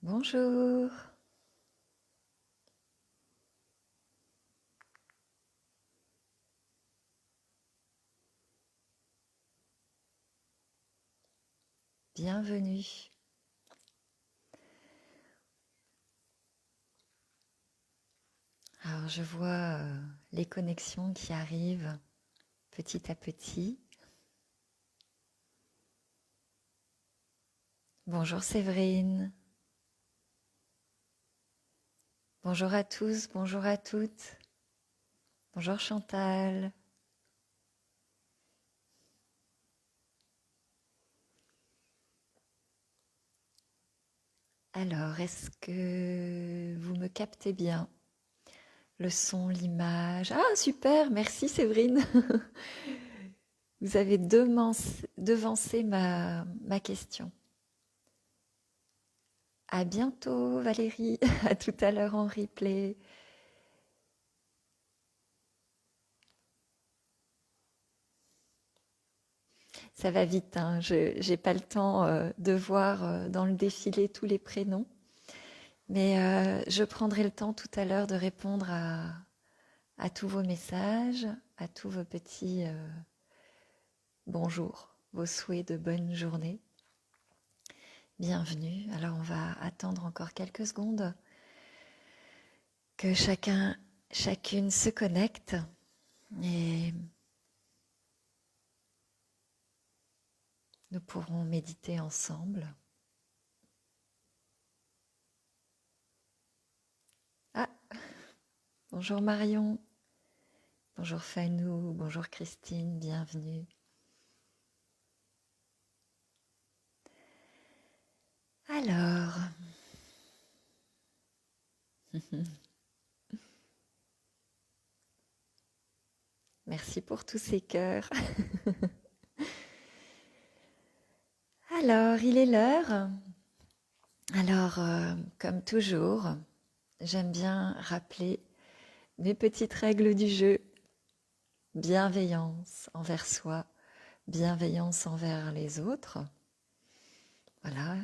Bonjour, bienvenue. Alors je vois les connexions qui arrivent petit à petit. Bonjour Séverine, bonjour à tous, bonjour à toutes, bonjour Chantal. Alors, est-ce que vous me captez bien? Le son, l'image. Ah, super, merci Séverine. Vous avez devancé ma question. À bientôt Valérie, à tout à l'heure en replay. Ça va vite, hein. Je n'ai pas le temps de voir dans le défilé tous les prénoms, mais je prendrai le temps tout à l'heure de répondre à tous vos messages, à tous vos petits bonjours, vos souhaits de bonne journée. Bienvenue. Alors on va attendre encore quelques secondes que chacune se connecte et nous pourrons méditer ensemble. Ah, bonjour Marion, bonjour Fanou, bonjour Christine, bienvenue. Alors, merci pour tous ces cœurs. Alors, il est l'heure. Alors, comme toujours, j'aime bien rappeler mes petites règles du jeu. Bienveillance envers soi, bienveillance envers les autres. Voilà,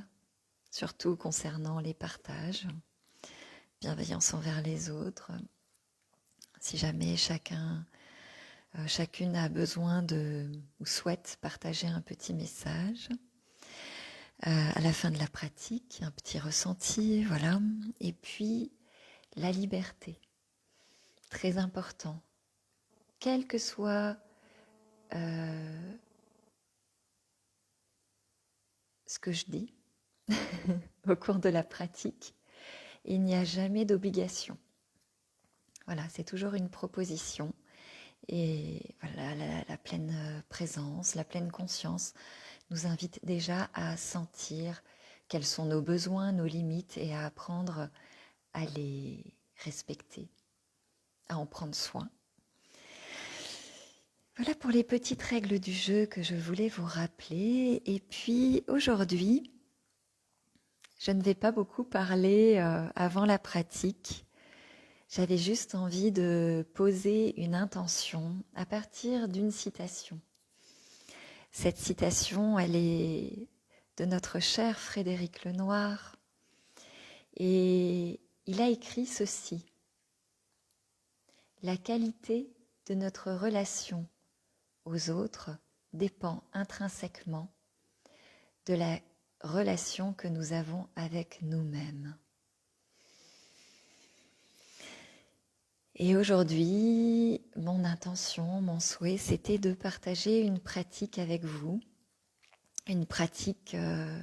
surtout concernant les partages. Bienveillance envers les autres. Si jamais chacune a besoin ou souhaite partager un petit message, à la fin de la pratique, un petit ressenti, voilà. Et puis, la liberté, très important. Quel que soit ce que je dis au cours de la pratique, il n'y a jamais d'obligation. Voilà, c'est toujours une proposition. Et voilà, la pleine présence, la pleine conscience nous invite déjà à sentir quels sont nos besoins, nos limites et à apprendre à les respecter, à en prendre soin. Voilà pour les petites règles du jeu que je voulais vous rappeler. Et puis aujourd'hui, je ne vais pas beaucoup parler avant la pratique. J'avais juste envie de poser une intention à partir d'une citation. Cette citation, elle est de notre cher Frédéric Lenoir. Et il a écrit ceci. La qualité de notre relation aux autres dépend intrinsèquement de la relation que nous avons avec nous-mêmes. Et aujourd'hui, mon intention, mon souhait, c'était de partager une pratique avec vous, une pratique de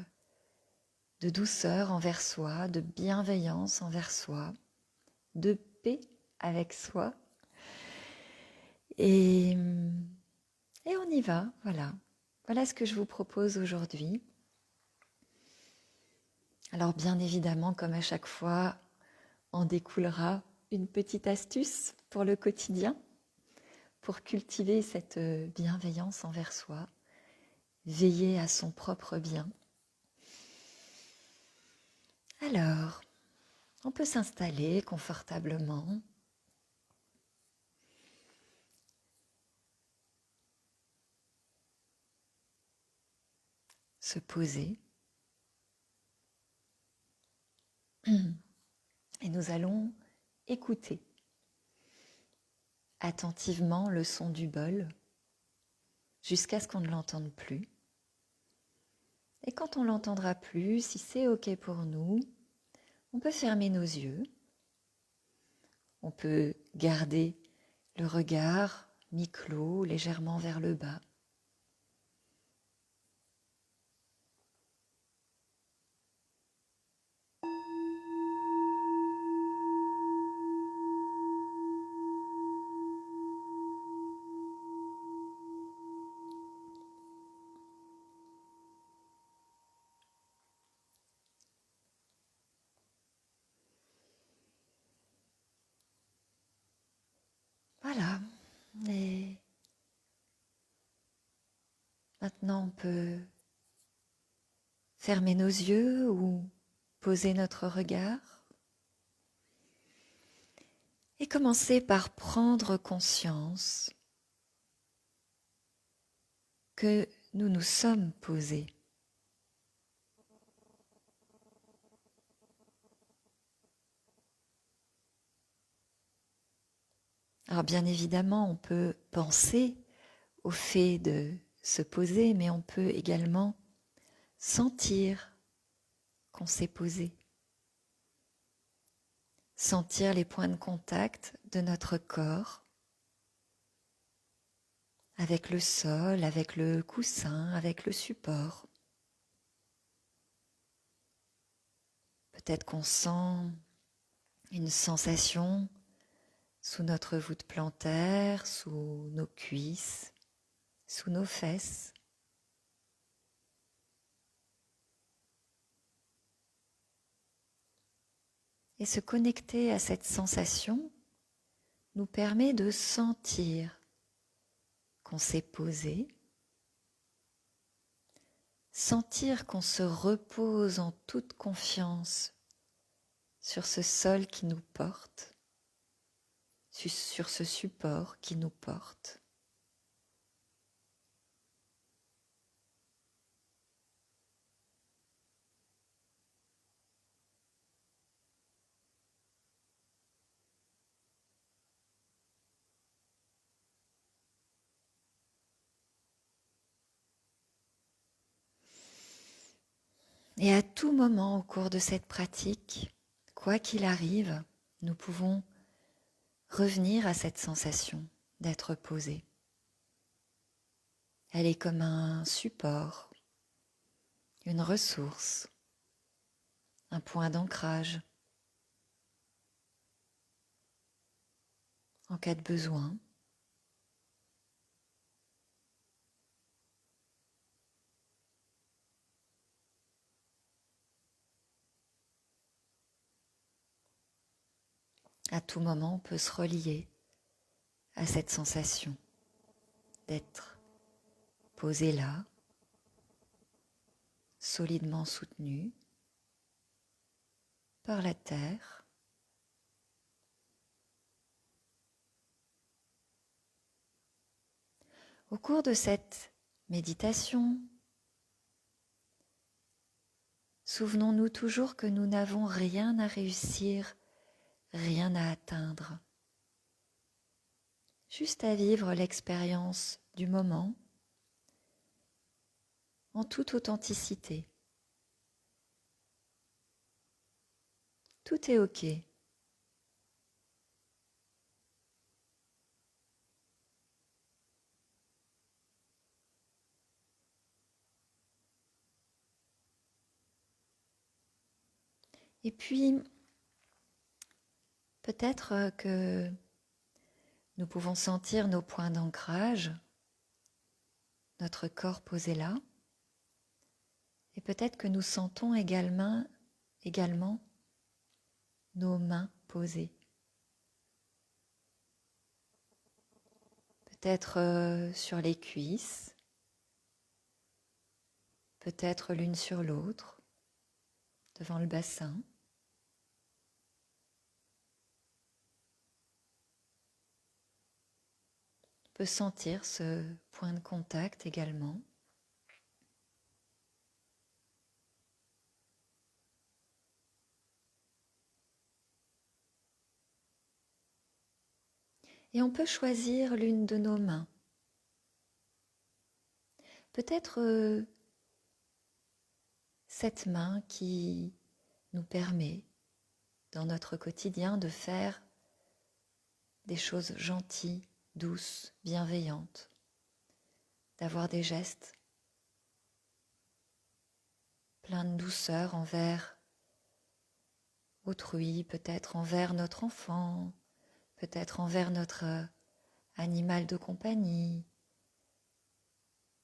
douceur envers soi, de bienveillance envers soi, de paix avec soi. Et on y va, voilà. Voilà ce que je vous propose aujourd'hui. Alors bien évidemment, comme à chaque fois, en découlera une petite astuce pour le quotidien, pour cultiver cette bienveillance envers soi, veiller à son propre bien. Alors, on peut s'installer confortablement. Se poser. Et nous allons écouter attentivement le son du bol jusqu'à ce qu'on ne l'entende plus. Et quand on l'entendra plus, si c'est OK pour nous, on peut fermer nos yeux. On peut garder le regard mi-clos, légèrement vers le bas. Voilà. Et maintenant, on peut fermer nos yeux ou poser notre regard et commencer par prendre conscience que nous nous sommes posés. Alors bien évidemment, on peut penser au fait de se poser, mais on peut également sentir qu'on s'est posé. Sentir les points de contact de notre corps avec le sol, avec le coussin, avec le support. Peut-être qu'on sent une sensation sous notre voûte plantaire, sous nos cuisses, sous nos fesses. Et se connecter à cette sensation nous permet de sentir qu'on s'est posé, sentir qu'on se repose en toute confiance sur ce sol qui nous porte, sur ce support qui nous porte. Et à tout moment au cours de cette pratique, quoi qu'il arrive, nous pouvons revenir à cette sensation d'être posé. Elle est comme un support, une ressource, un point d'ancrage en cas de besoin. À tout moment, on peut se relier à cette sensation d'être posé là, solidement soutenu par la terre. Au cours de cette méditation, souvenons-nous toujours que nous n'avons rien à réussir, rien à atteindre. Juste à vivre l'expérience du moment en toute authenticité. Tout est OK. Et puis, peut-être que nous pouvons sentir nos points d'ancrage, notre corps posé là, et peut-être que nous sentons également nos mains posées. Peut-être sur les cuisses, peut-être l'une sur l'autre, devant le bassin. On peut sentir ce point de contact également. Et on peut choisir l'une de nos mains. Peut-être cette main qui nous permet, dans notre quotidien, de faire des choses gentilles, douces, bienveillantes, d'avoir des gestes pleins de douceur envers autrui, peut-être envers notre enfant, peut-être envers notre animal de compagnie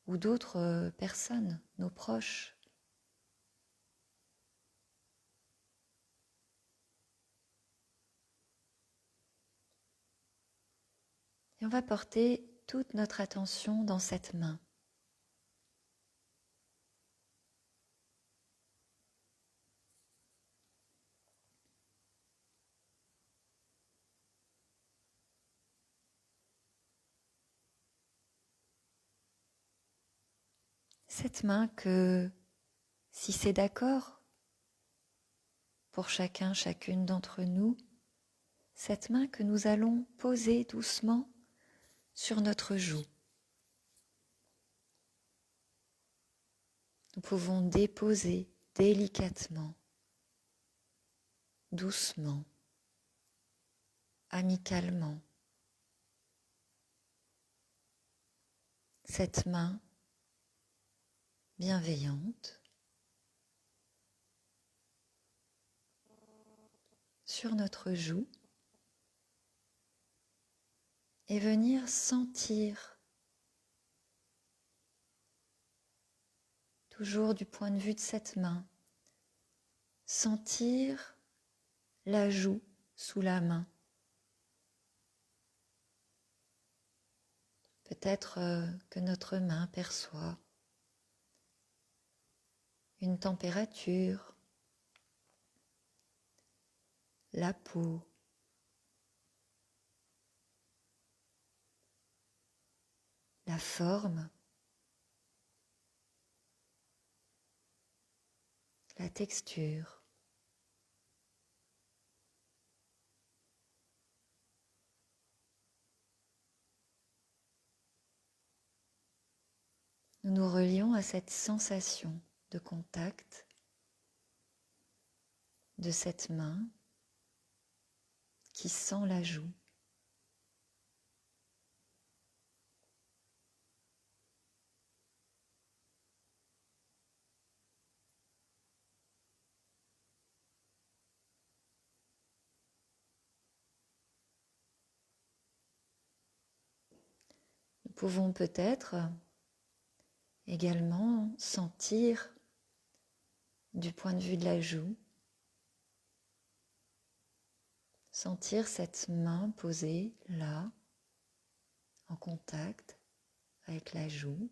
ou d'autres personnes, nos proches. Et on va porter toute notre attention dans cette main. Cette main que, si c'est d'accord pour chacun, chacune d'entre nous, cette main que nous allons poser doucement sur notre joue. Nous pouvons déposer délicatement, doucement, amicalement, cette main bienveillante sur notre joue et venir sentir, toujours du point de vue de cette main, sentir la joue sous la main. Peut-être que notre main perçoit une température, la peau, la forme, la texture. Nous nous relions à cette sensation de contact de cette main qui sent la joue. Nous pouvons peut-être également sentir du point de vue de la joue, sentir cette main posée là, en contact avec la joue.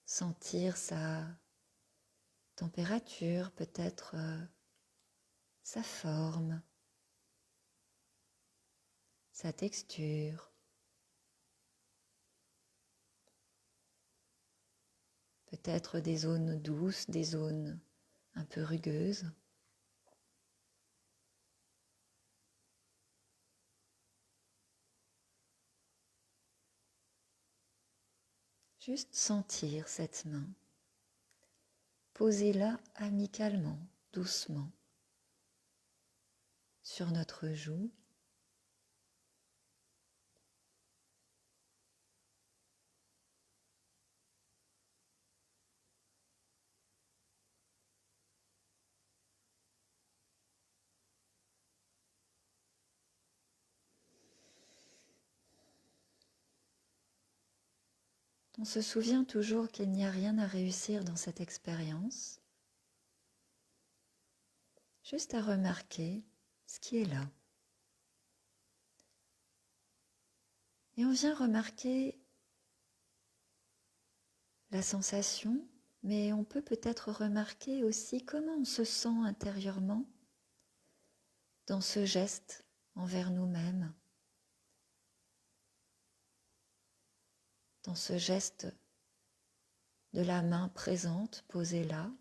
Sentir sa température, peut-être sa forme, sa texture. Peut-être des zones douces, des zones un peu rugueuses. Juste sentir cette main. Posez-la amicalement, doucement, sur notre joue. On se souvient toujours qu'il n'y a rien à réussir dans cette expérience, juste à remarquer ce qui est là. Et on vient remarquer la sensation, mais on peut peut-être remarquer aussi comment on se sent intérieurement dans ce geste envers nous-mêmes, dans ce geste de la main présente posée là.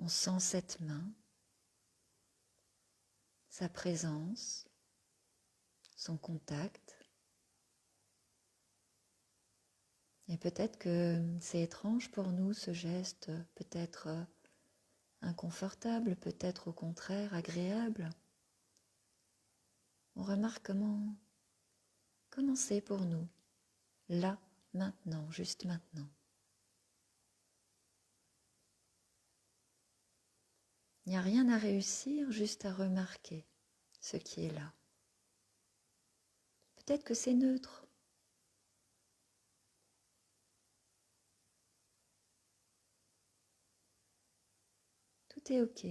On sent cette main, sa présence, son contact. Et peut-être que c'est étrange pour nous ce geste, peut-être inconfortable, peut-être au contraire agréable. On remarque comment c'est pour nous, là, maintenant, juste maintenant. Il n'y a rien à réussir, juste à remarquer ce qui est là. Peut-être que c'est neutre. Tout est OK.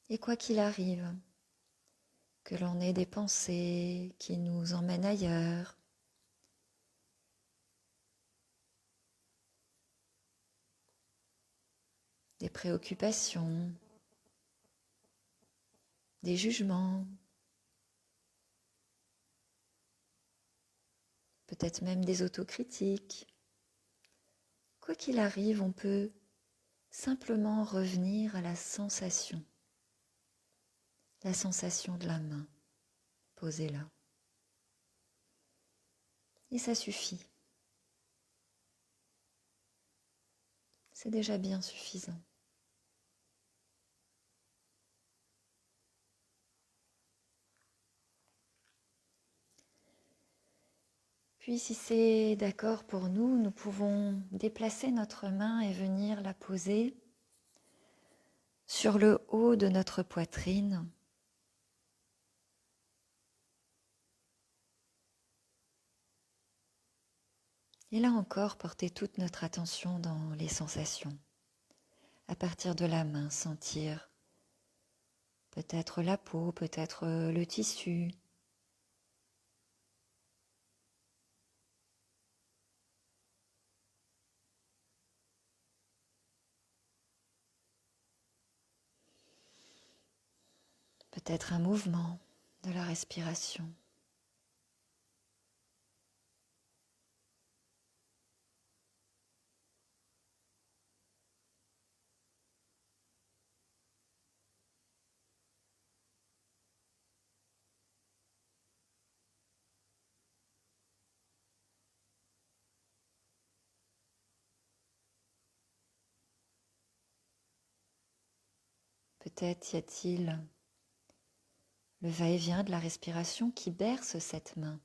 Et quoi qu'il arrive, que l'on ait des pensées qui nous emmènent ailleurs, des préoccupations, des jugements, peut-être même des autocritiques. Quoi qu'il arrive, on peut simplement revenir à la sensation de la main posée là. Et ça suffit. C'est déjà bien suffisant. Puis si c'est d'accord pour nous, nous pouvons déplacer notre main et venir la poser sur le haut de notre poitrine. Et là encore, porter toute notre attention dans les sensations. À partir de la main, sentir peut-être la peau, peut-être le tissu. Peut-être un mouvement de la respiration. Peut-être y a-t-il le va-et-vient de la respiration qui berce cette main.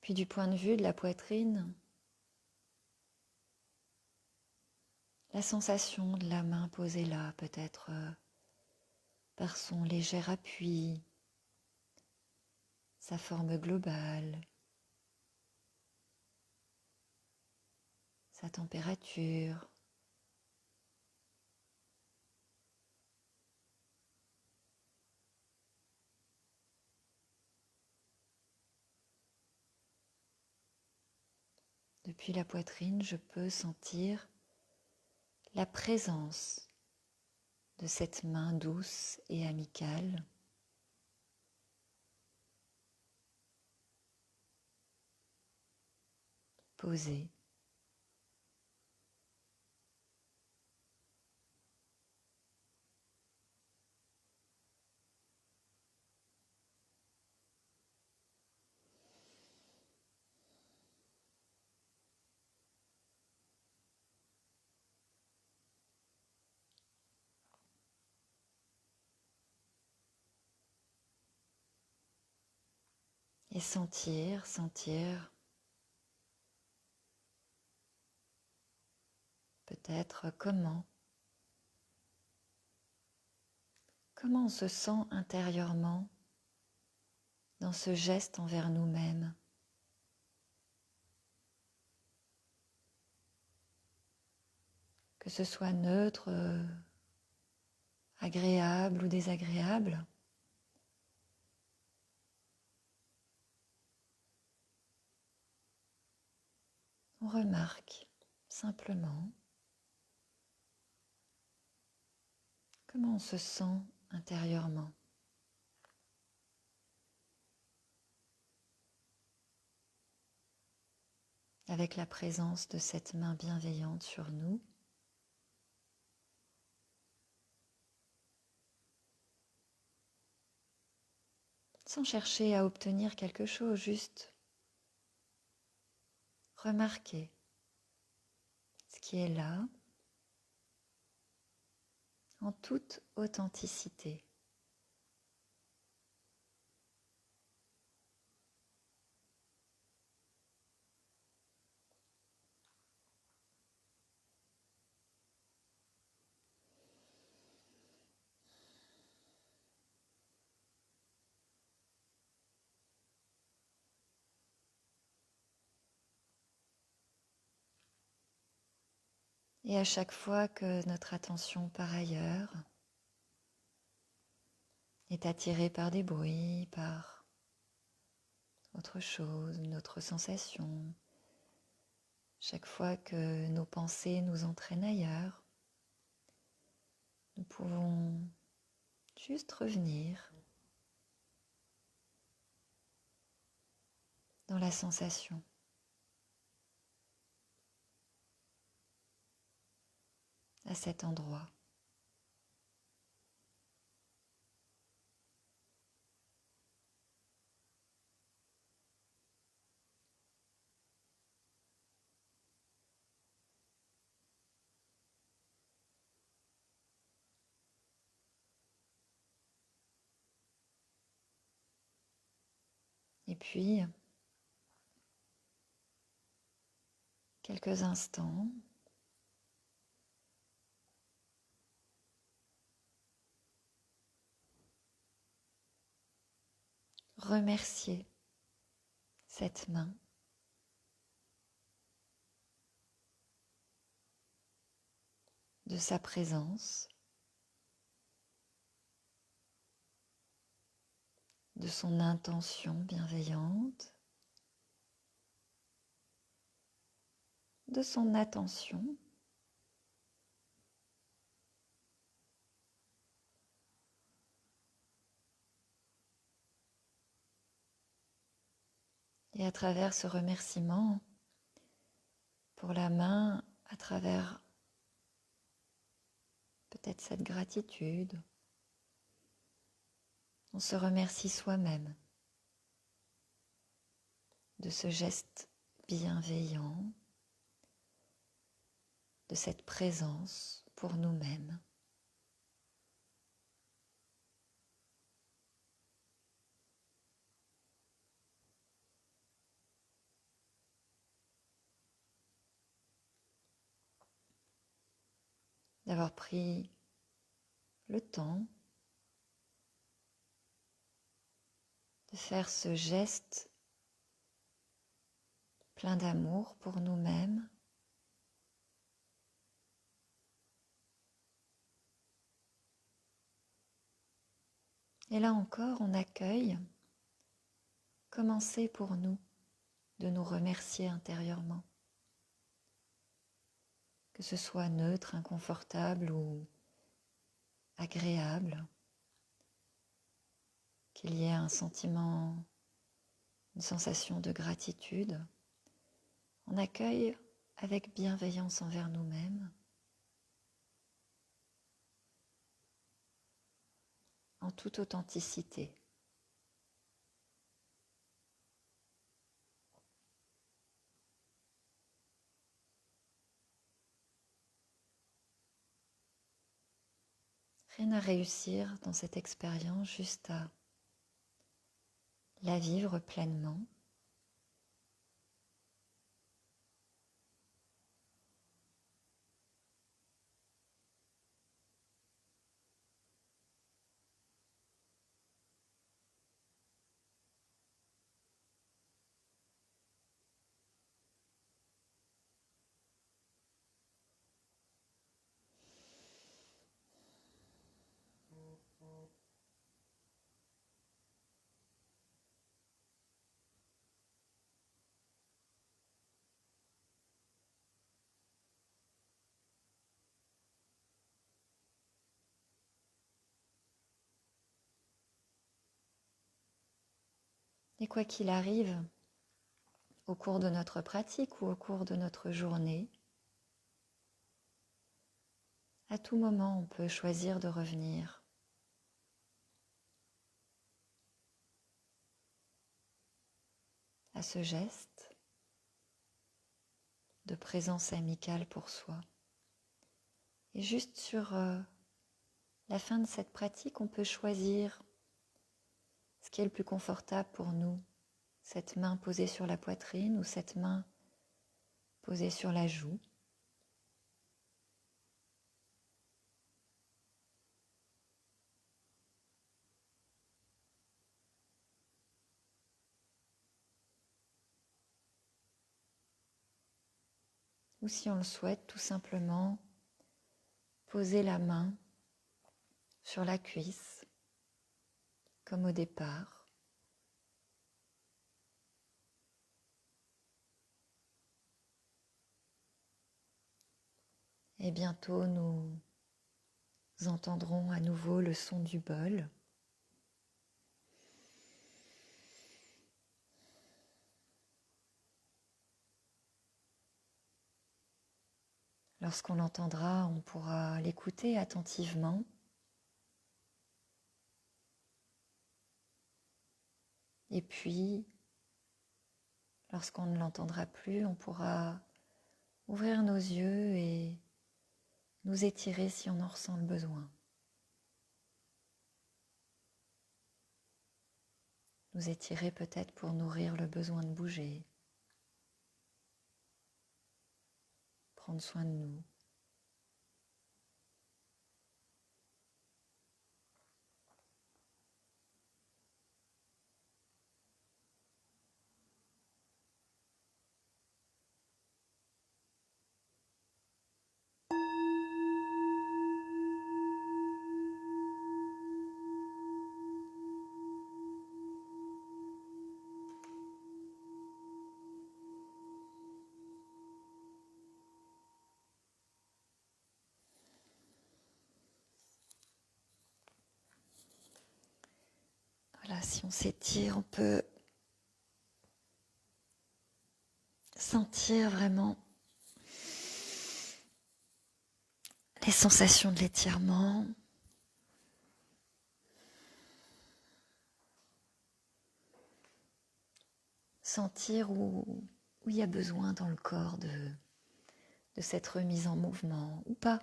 Puis du point de vue de la poitrine, la sensation de la main posée là, peut-être par son léger appui, sa forme globale, sa température. Depuis la poitrine, je peux sentir la présence de cette main douce et amicale. Posée. Et sentir peut-être comment on se sent intérieurement dans ce geste envers nous-mêmes. Que ce soit neutre, agréables ou désagréables. On remarque simplement comment on se sent intérieurement. Avec la présence de cette main bienveillante sur nous. Sans chercher à obtenir quelque chose, juste remarquer ce qui est là, en toute authenticité. Et à chaque fois que notre attention part ailleurs, est attirée par des bruits, par autre chose, une autre sensation, chaque fois que nos pensées nous entraînent ailleurs, nous pouvons juste revenir dans la sensation. À cet endroit. Et puis, quelques instants, remercier cette main de sa présence, de son intention bienveillante, de son attention. Et à travers ce remerciement pour la main, à travers peut-être cette gratitude, on se remercie soi-même de ce geste bienveillant, de cette présence pour nous-mêmes. D'avoir pris le temps de faire ce geste plein d'amour pour nous-mêmes. Et là encore, on accueille, commencer pour nous de nous remercier intérieurement. Que ce soit neutre, inconfortable ou agréable, qu'il y ait un sentiment, une sensation de gratitude, on accueille avec bienveillance envers nous-mêmes, en toute authenticité. Rien à réussir dans cette expérience, juste à la vivre pleinement. Et quoi qu'il arrive, au cours de notre pratique ou au cours de notre journée, à tout moment, on peut choisir de revenir à ce geste de présence amicale pour soi. Et juste sur la fin de cette pratique, on peut choisir ce qui est le plus confortable pour nous. Cette main posée sur la poitrine ou cette main posée sur la joue. Ou si on le souhaite, tout simplement poser la main sur la cuisse, comme au départ. Et bientôt, nous entendrons à nouveau le son du bol. Lorsqu'on l'entendra, on pourra l'écouter attentivement. Et puis, lorsqu'on ne l'entendra plus, on pourra ouvrir nos yeux et nous étirer si on en ressent le besoin. Nous étirer peut-être pour nourrir le besoin de bouger, prendre soin de nous. Voilà, si on s'étire, on peut sentir vraiment les sensations de l'étirement. Sentir où il y a besoin dans le corps de cette remise en mouvement ou pas.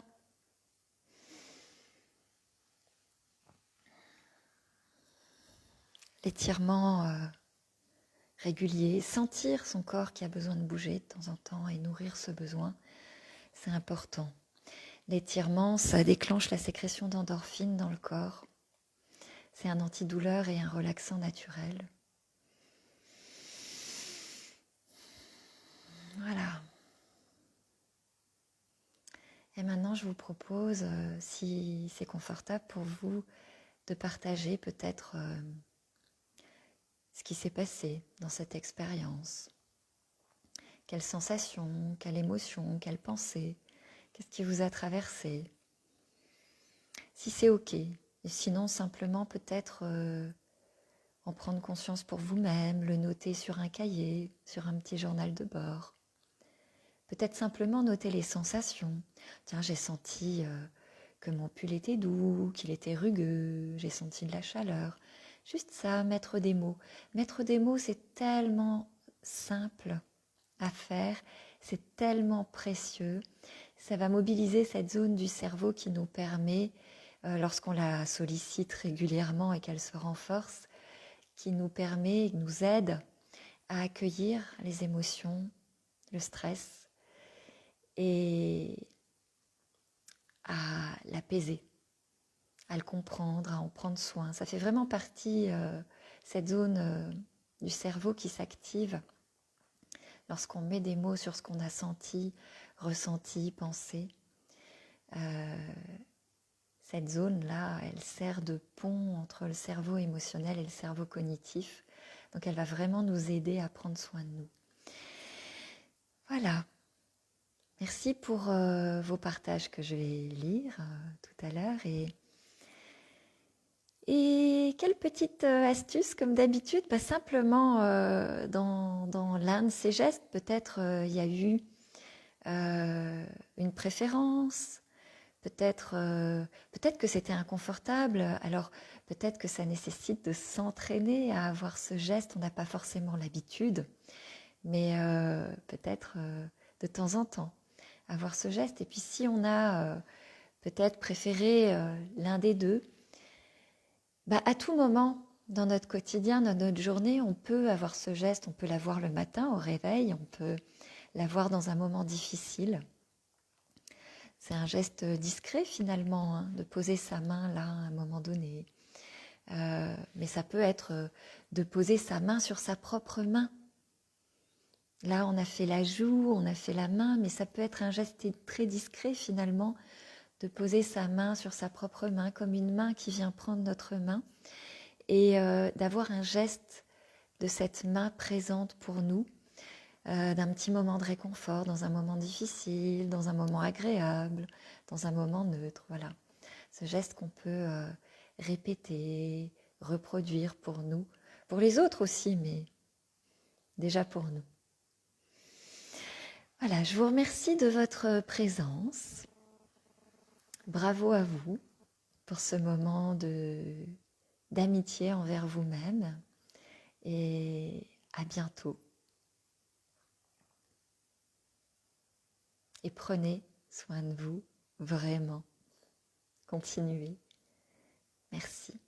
L'étirement régulier, sentir son corps qui a besoin de bouger de temps en temps et nourrir ce besoin, c'est important. L'étirement, ça déclenche la sécrétion d'endorphines dans le corps. C'est un antidouleur et un relaxant naturel. Voilà. Et maintenant, je vous propose, si c'est confortable pour vous, de partager peut-être ce qui s'est passé dans cette expérience. Quelles sensations, quelle émotion, quelle pensée, qu'est-ce qui vous a traversé? Si c'est OK. Et sinon, simplement peut-être en prendre conscience pour vous-même, le noter sur un cahier, sur un petit journal de bord. Peut-être simplement noter les sensations. Tiens, j'ai senti que mon pull était doux, qu'il était rugueux, j'ai senti de la chaleur. Juste ça, mettre des mots. Mettre des mots, c'est tellement simple à faire, c'est tellement précieux. Ça va mobiliser cette zone du cerveau qui nous permet, lorsqu'on la sollicite régulièrement et qu'elle se renforce, qui nous permet, nous aide à accueillir les émotions, le stress et à l'apaiser, à le comprendre, à en prendre soin. Ça fait vraiment partie, cette zone du cerveau qui s'active lorsqu'on met des mots sur ce qu'on a senti, ressenti, pensé. Cette zone-là, elle sert de pont entre le cerveau émotionnel et le cerveau cognitif. Donc elle va vraiment nous aider à prendre soin de nous. Voilà. Merci pour vos partages que je vais lire tout à l'heure. Et Et quelle petite astuce comme d'habitude, simplement dans l'un de ces gestes, peut-être il y a eu une préférence, peut-être que c'était inconfortable, alors peut-être que ça nécessite de s'entraîner à avoir ce geste, on n'a pas forcément l'habitude, mais peut-être de temps en temps avoir ce geste. Et puis si on a peut-être préféré l'un des deux, à tout moment dans notre quotidien, dans notre journée, on peut avoir ce geste, on peut l'avoir le matin au réveil, on peut l'avoir dans un moment difficile. C'est un geste discret finalement, de poser sa main là à un moment donné. Mais ça peut être de poser sa main sur sa propre main. Là, on a fait la joue, on a fait la main, mais ça peut être un geste très discret finalement, de poser sa main sur sa propre main, comme une main qui vient prendre notre main, et d'avoir un geste de cette main présente pour nous, d'un petit moment de réconfort, dans un moment difficile, dans un moment agréable, dans un moment neutre, voilà. Ce geste qu'on peut répéter, reproduire pour nous, pour les autres aussi, mais déjà pour nous. Voilà, je vous remercie de votre présence. Bravo à vous pour ce moment d'amitié envers vous-même et à bientôt. Et prenez soin de vous, vraiment. Continuez. Merci.